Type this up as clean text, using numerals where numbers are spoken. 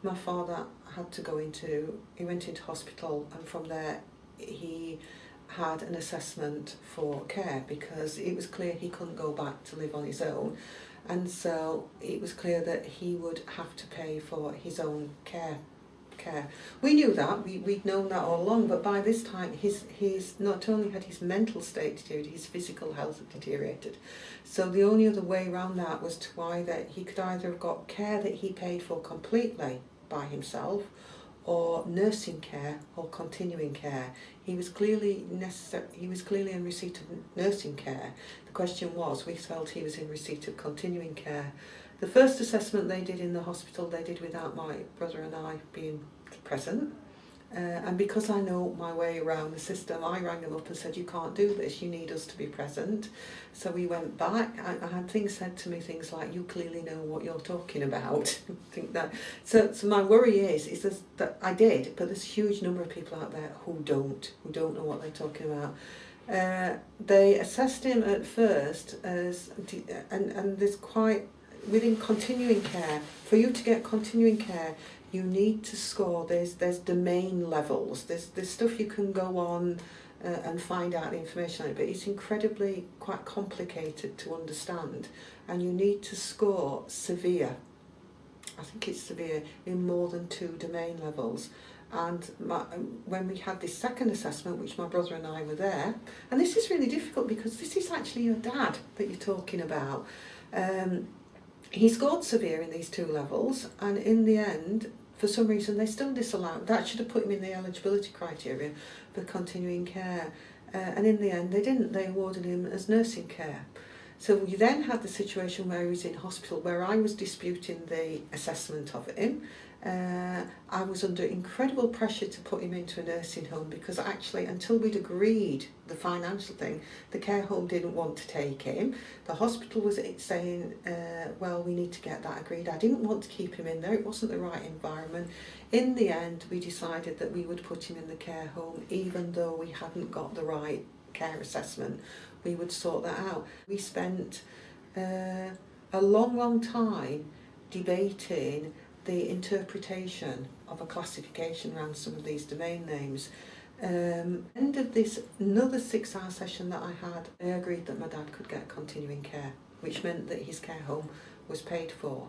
my father he went into hospital, and from there he had an assessment for care because it was clear he couldn't go back to live on his own, and so it was clear that he would have to pay for his own care. We knew that, we'd known that all along, but by this time his not only had his mental state deteriorated, his physical health had deteriorated. So the only other way around that was to either he could either have got care that he paid for completely by himself, or nursing care or continuing care. He was clearly in receipt of nursing care. The question was, we felt he was in receipt of continuing care. The first assessment they did in the hospital, they did without my brother and I being present. And because I know my way around the system, I rang them up and said, you can't do this, you need us to be present. So we went back. I had things said to me, things like, you clearly know what you're talking about. I think that. So my worry is that I did, but there's a huge number of people out there who don't know what they're talking about. They assessed him at first as, and there's quite, within continuing care, for you to get continuing care, you need to score, there's domain levels, there's stuff you can go on and find out the information on it, but it's incredibly quite complicated to understand, and you need to score severe, I think it's severe, in more than 2 domain levels. And when we had this second assessment, which my brother and I were there, and this is really difficult because this is actually your dad that you're talking about. He scored severe in these 2 levels, and in the end, for some reason, they still disallowed. That should have put him in the eligibility criteria for continuing care. And in the end, they didn't. They awarded him as nursing care. So we then had the situation where he was in hospital, where I was disputing the assessment of him. I was under incredible pressure to put him into a nursing home because actually, until we'd agreed the financial thing, the care home didn't want to take him. The hospital was saying, well, we need to get that agreed. I didn't want to keep him in there. It wasn't the right environment. In the end, we decided that we would put him in the care home, even though we hadn't got the right care assessment. We would sort that out. We spent a long time debating the interpretation of a classification around some of these domain names. End of this another 6-hour session that I had, I agreed that my dad could get continuing care, which meant that his care home was paid for.